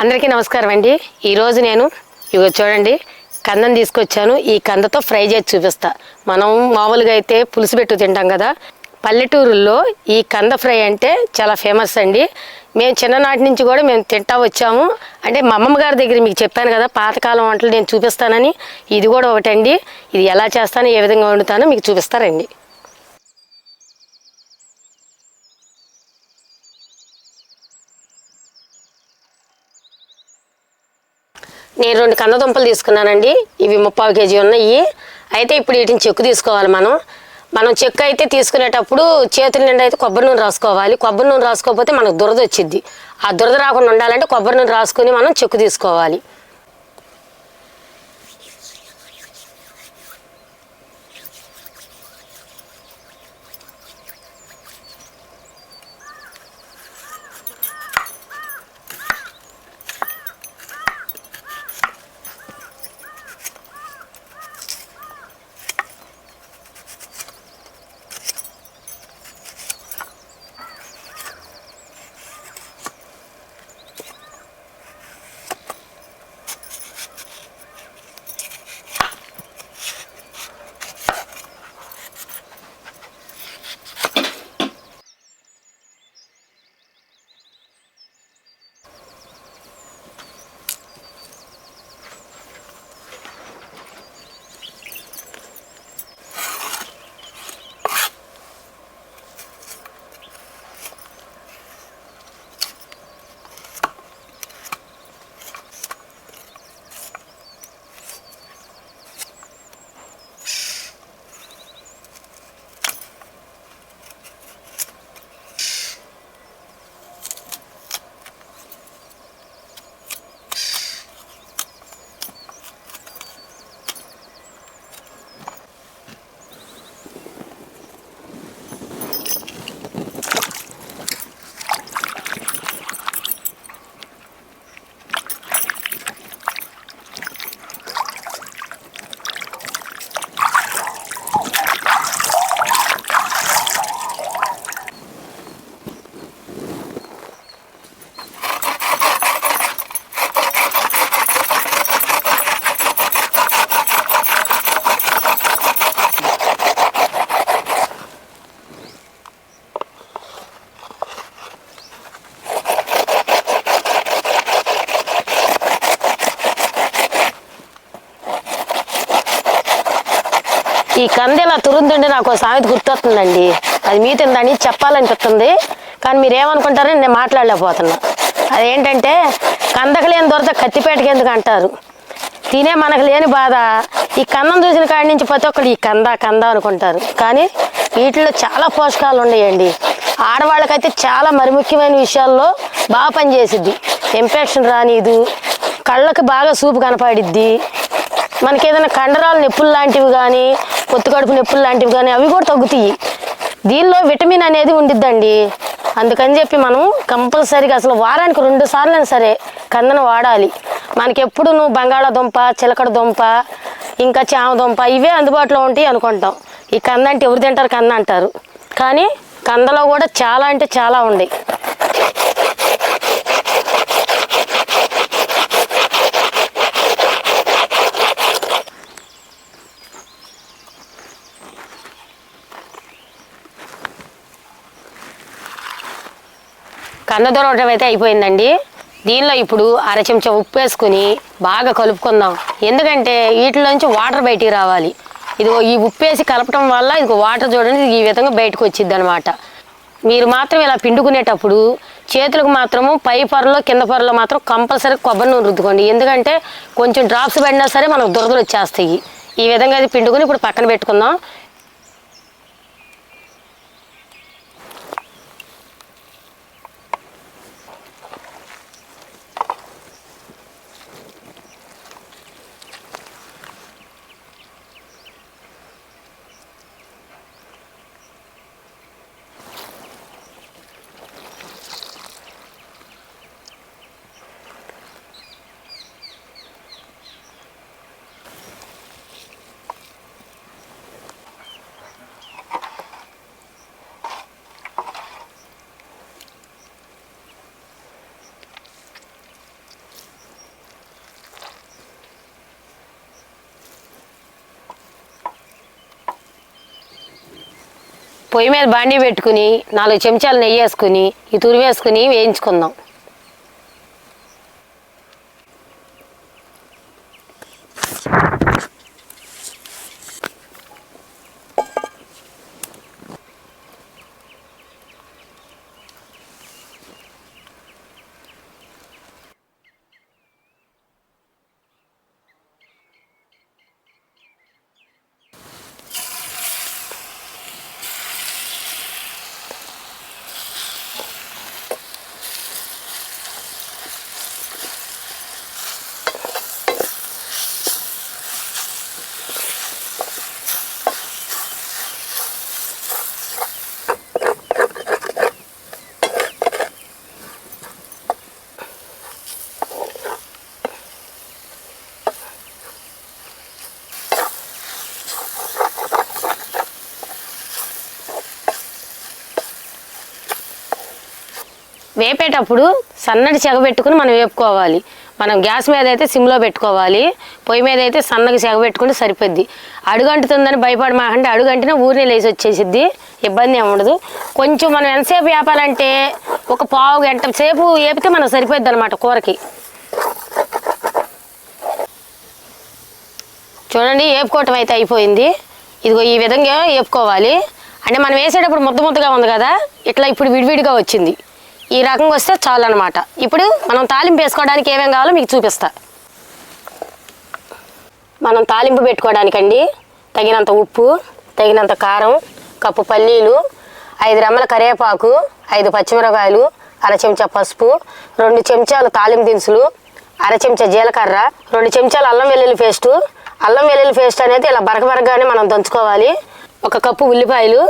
అందరికీ నమస్కారం అండి. ఈరోజు నేను ఇగో చూడండి కందం తీసుకొచ్చాను. ఈ కందతో ఫ్రై చేసి చూపిస్తా. మనం మామూలుగా అయితే పులుసు పెట్టు తింటాం కదా, పల్లెటూరుల్లో ఈ కంద ఫ్రై అంటే చాలా ఫేమస్ అండి. మేము చిన్ననాటి నుంచి కూడా మేము తింటా వచ్చాము. అంటే మా అమ్మమ్మ గారి దగ్గర మీకు చెప్పాను కదా, పాతకాలం వంటలు నేను చూపిస్తానని. ఇది కూడా ఒకటండి. ఇది ఎలా చేస్తానో ఏ విధంగా వండుతానో మీకు చూపిస్తారండి. నేను 2 కంద దుంపలు తీసుకున్నానండి. ఇవి 3/4 కేజీ ఉన్నాయి. అయితే ఇప్పుడు వీటిని చెక్కు తీసుకోవాలి. మనం చెక్కు అయితే తీసుకునేటప్పుడు చేతుల నిండా అయితే కొబ్బరి నూనె రాసుకోవాలి. కొబ్బరి నూనె రాసుకోకపోతే మనకు దురద వచ్చిద్ది. ఆ దురద రాకుండా ఉండాలంటే కొబ్బరి నూనె రాసుకొని మనం చెక్కు తీసుకోవాలి. ఈ కంద ఇలా తురుందండి, నాకు సామెత గుర్తొస్తుందండి. అది మీ తిందని చెప్పాలనిపిస్తుంది, కానీ మీరేమనుకుంటారని నేను మాట్లాడలేకపోతున్నా. అదేంటంటే కందకు లేని దొరత కత్తిపేటకి ఎందుకు అంటారు. తినే మనకు లేని బాధ ఈ కందం చూసిన కాడి నుంచి ప్రతి ఒక్కరు ఈ కంద అనుకుంటారు. కానీ వీటిలో చాలా పోషకాలు ఉన్నాయండి. ఆడవాళ్ళకైతే చాలా మరి ముఖ్యమైన విషయాల్లో బాగా పనిచేసిద్ది. ఇన్ఫెక్షన్ రానిదు, కళ్ళకి బాగా సూపు కనపడిద్ది. మనకి ఏదైనా కండరాల నొప్పులు లాంటివి కానీ, పొత్తు కడుపు నొప్పులు లాంటివి కానీ అవి కూడా తగ్గుతాయి. దీనిలో విటమిన్ అనేది ఉండిద్దండి. అందుకని చెప్పి మనం కంపల్సరీగా అసలు వారానికి 2 సార్లైనా సరే కందను వాడాలి. మనకి ఎప్పుడు నువ్వు బంగాళాదుంప, చిలకడ దుంప, ఇంకా చామదుంప ఇవే అందుబాటులో ఉంటాయి అనుకుంటాం. ఈ కంద అంటే ఎవరు తింటారు కంద అంటారు, కానీ కందలో కూడా చాలా అంటే చాలా ఉన్నాయి. కంద దొరకటం అయితే అయిపోయిందండి. దీనిలో ఇప్పుడు 1/2 చెంచా ఉప్పు వేసుకుని బాగా కలుపుకుందాం. ఎందుకంటే వీటిలోంచి వాటర్ బయటికి రావాలి. ఇదిగో ఈ ఉప్పు వేసి కలపటం వల్ల ఇదిగో వాటర్ చూడండి ఈ విధంగా బయటకు వచ్చింది అనమాట. మీరు మాత్రం ఇలా పిండుకునేటప్పుడు చేతులకు మాత్రము పై పొరలో కింద పొరలో మాత్రం కంపల్సరీ కొబ్బరి నూనె రుద్దుకోండి. ఎందుకంటే కొంచెం డ్రాప్స్ పడినా సరే మనకు దురదలు వచ్చేస్తాయి. ఈ విధంగా అది పిండుకుని ఇప్పుడు పక్కన పెట్టుకుందాం. పొయ్యి మీద బాండీ పెట్టుకుని 4 చెంచాలు నెయ్యి వేసుకుని ఈ తురిమేసుకుని వేయించుకుందాం. వేపేటప్పుడు సన్నటి సెగ పెట్టుకుని మనం వేపుకోవాలి. మనం గ్యాస్ మీద అయితే సిమ్లో పెట్టుకోవాలి, పొయ్యి మీద అయితే సన్నగా సెగ పెట్టుకుంటే సరిపోద్ది. అడుగంటుతుందని భయపడమాకండి, అడుగంటినా ఊరినే లేచి వచ్చేసిద్ది, ఇబ్బంది ఏమి ఉండదు. కొంచెం మనం ఎంతసేపు వేపాలంటే ఒక పావు గంట సేపు వేపితే మనకు సరిపోద్ది అనమాట కూరకి. చూడండి వేపుకోవటం అయితే అయిపోయింది. ఇదిగో ఈ విధంగా వేపుకోవాలి. అంటే మనం వేసేటప్పుడు ముద్దగా ఉంది కదా, ఇట్లా ఇప్పుడు విడివిడిగా వచ్చింది. ఈ రకంగా వస్తే చాలు అనమాట. ఇప్పుడు మనం తాలింపు వేసుకోవడానికి ఏమేమి కావాలో మీకు చూపిస్తా. మనం తాలింపు పెట్టుకోవడానికండి తగినంత ఉప్పు, తగినంత కారం, కప్పు పల్లీలు, 5 రెమ్మల కరివేపాకు, 5 పచ్చిమిరపకాయలు, 1/2 చెంచా పసుపు, 2 చెంచాలు తాలింపు దినుసులు, 1/2 చెంచా జీలకర్ర, 2 చెంచాలు అల్లం వెల్లుల్లి పేస్టు. అల్లం వెల్లుల్లి పేస్ట్ అనేది ఇలా బరకబరకగానే మనం దంచుకోవాలి. 1 కప్పు ఉల్లిపాయలు,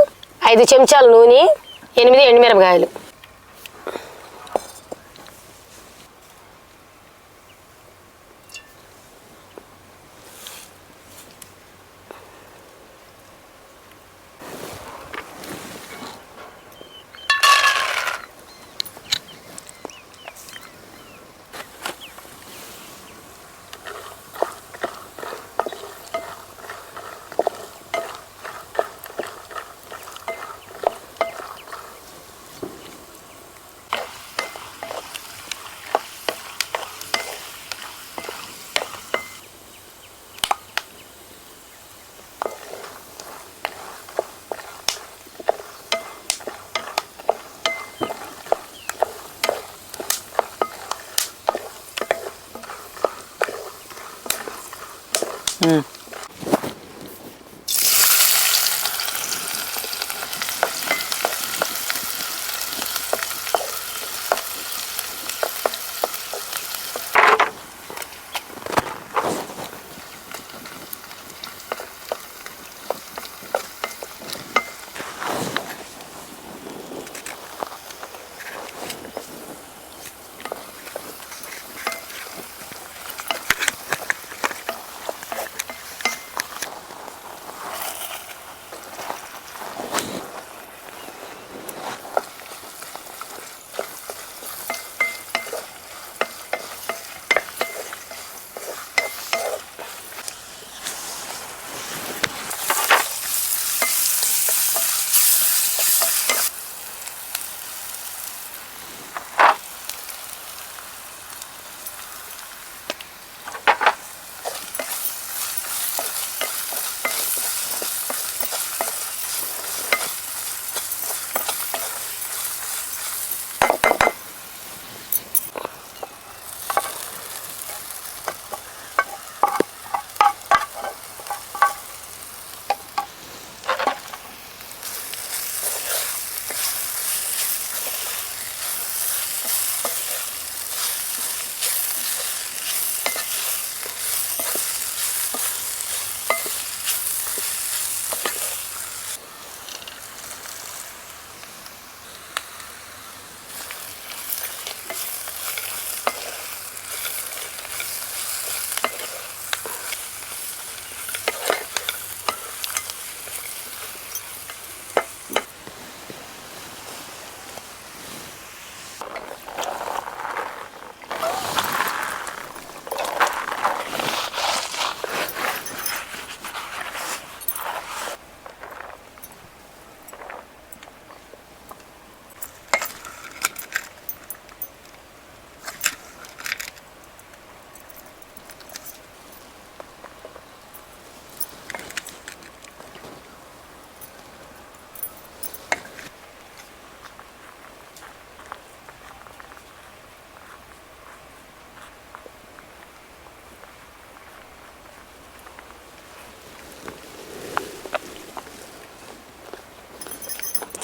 5 చెంచాలు నూనె, 8 ఎండుమిరపకాయలు.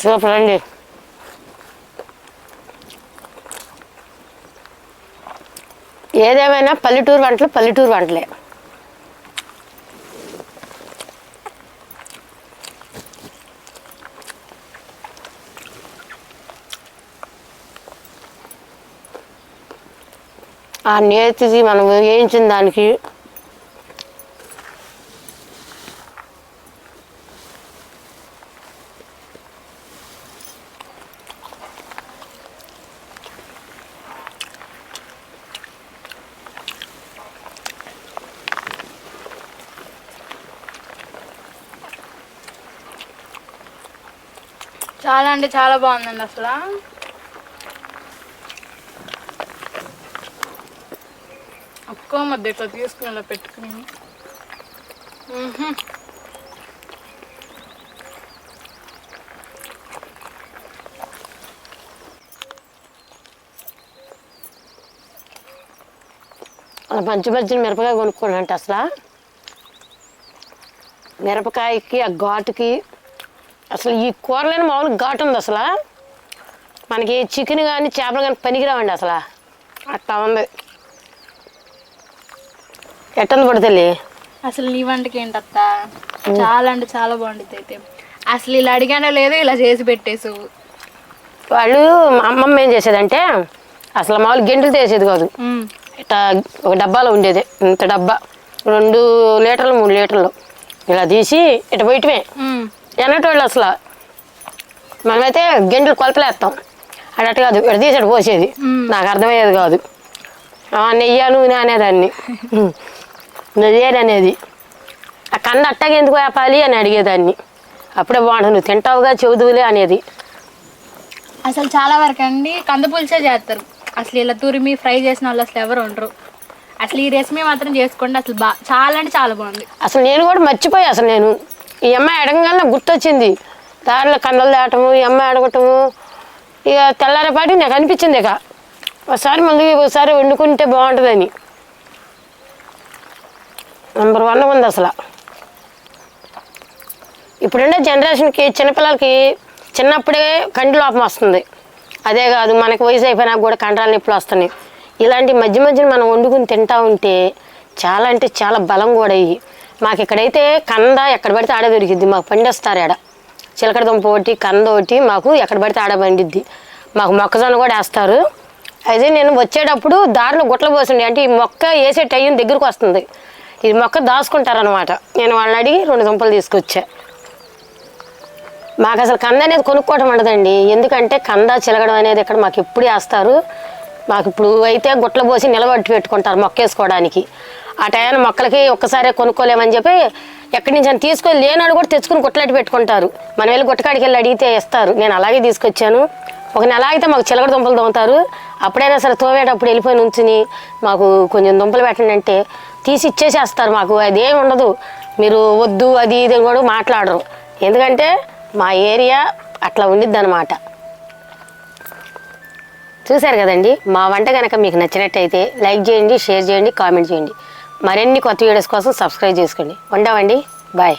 సూపర్ అండి. ఏదేమైనా పల్లెటూరు వంటలే. ఆ నేతిది మనం వేయించిన దానికి చాలా అంటే చాలా బాగుందండి. అసలు ఒక్కో మధ్య ఇట్లా తీసుకుని ఇలా పెట్టుకుని అలా మంచి మిరపకాయ కొనుక్కోనంటే అసలు మిరపకాయకి ఆ ఘాటుకి అసలు ఈ కూరలేని మామూలు ఘాటు ఉంది. అసలు మనకి చికెన్ కానీ చేపలు కానీ పనికిరావండి. అసలు అట్లా ఉంది. ఎట్టంది పడుతుంది అసలు నీ వంటకి ఏంటత్త చాలా అంటే చాలా బాగుంటుంది. అయితే అసలు ఇలా అడిగానో లేదో ఇలా చేసి పెట్టేసు. వాళ్ళు మా అమ్మమ్మ ఏం చేసేదంటే అసలు మామూలు గెంటులు తీసేది కాదు. ఇట్లా ఒక డబ్బాలో ఉండేది, ఇంత డబ్బా 2 లీటర్లు 3 లీటర్లు ఇలా తీసి ఇట్లా పోయటమే ఎన్నటోళ్ళు. అసలు మనమైతే గెంటులు కొలతలేస్తాం, అన్నట్టు కాదు ఇట్లా తీసి పోసేది. నాకు అర్థమయ్యేది కాదు. నెయ్యి నూనె అనేదాన్ని, నెయ్యేది అనేది. ఆ కంద అట్టగా ఎందుకు వేపాలి అని అడిగేదాన్ని. అప్పుడే బాగుంటుంది, నువ్వు తింటావుగా చెబుదువులే అనేది. అసలు చాలా వరకు అండి కంద పులుసే చేస్తారు. అసలు ఇలా తురిమి ఫ్రై చేసిన వాళ్ళు అసలు ఎవరు ఉండరు. అసలు ఈ రెసిపీ మాత్రం చేసుకోండి. అసలు చాలా అంటే చాలా బాగుంది. అసలు నేను కూడా మర్చిపోయా. అసలు నేను ఈ అమ్మాయి అడగగానే గుర్తొచ్చింది. దారిలో కండలు దాటము, ఈ అమ్మాయి అడగటము, ఇక తెల్లారేపాటి నాకు అనిపించింది. ఇక ఒకసారి వండుకుంటే బాగుంటుందని. నెంబర్ 1 ఉంది. అసలు ఇప్పుడుండే జనరేషన్కి చిన్నపిల్లలకి చిన్నప్పుడే కంటి లోపం వస్తుంది. అదే కాదు మనకి వయసు అయిపోయినా కూడా కండరాల నొప్పులు వస్తున్నాయి. ఇలాంటి మధ్యన మనం వండుకుని తింటా ఉంటే చాలా అంటే చాలా బలం కూడా అయ్యి. మాకు ఇక్కడైతే కంద ఎక్కడ పడితే ఆడ దొరికిద్ది. మాకు పండిస్తారు ఆడ చిలకడ దుంప ఒకటి కంద ఒకటి మాకు ఎక్కడ పడితే ఆడ పండిద్ది. మాకు మొక్కజొన్న కూడా వేస్తారు. అయితే నేను వచ్చేటప్పుడు దారిలో గుట్టలు పోసిండి, అంటే ఈ మొక్క వేసే టైం దగ్గరకు వస్తుంది, ఈ మొక్క దాచుకుంటారనమాట. నేను వాళ్ళని అడిగి 2 దుంపలు తీసుకొచ్చా. మాకు అసలు కంద అనేది కొనుక్కోవటం ఉండదండి. ఎందుకంటే కంద చిలగడం అనేది ఇక్కడ మాకు ఎప్పుడు వేస్తారు. మాకు ఇప్పుడు అయితే గుట్టలు పోసి నిలబెట్టి పెట్టుకుంటారు మొక్క వేసుకోవడానికి. ఆ టైం మొక్కలకి ఒక్కసారే కొనుక్కోలేమని చెప్పి ఎక్కడి నుంచి అని తీసుకొని లేనాడు కూడా తెచ్చుకుని గుట్టలెట్టి పెట్టుకుంటారు. మనం వెళ్ళి గుట్టకాడికి వెళ్ళి అడిగితే ఇస్తారు. నేను అలాగే తీసుకొచ్చాను. 1 నెల అయితే మాకు చిలకడ దుంపలు తోముతారు. అప్పుడైనా సరే తోమేటప్పుడు వెళ్ళిపోయి నుంచుని మాకు కొంచెం దుంపలు పెట్టండి అంటే తీసి ఇచ్చేసేస్తారు. మాకు అదేం ఉండదు, మీరు వద్దు అది ఇది కూడా మాట్లాడరు. ఎందుకంటే మా ఏరియా అట్లా ఉండిద్ది అనమాట. చూశారు కదండి. మా వంట కనుక మీకు నచ్చినట్టయితే లైక్ చేయండి, షేర్ చేయండి, కామెంట్ చేయండి. మరిన్ని కొత్త వీడియోస్ కోసం సబ్స్క్రైబ్ చేసుకోండి. ఉంటామండి, బాయ్.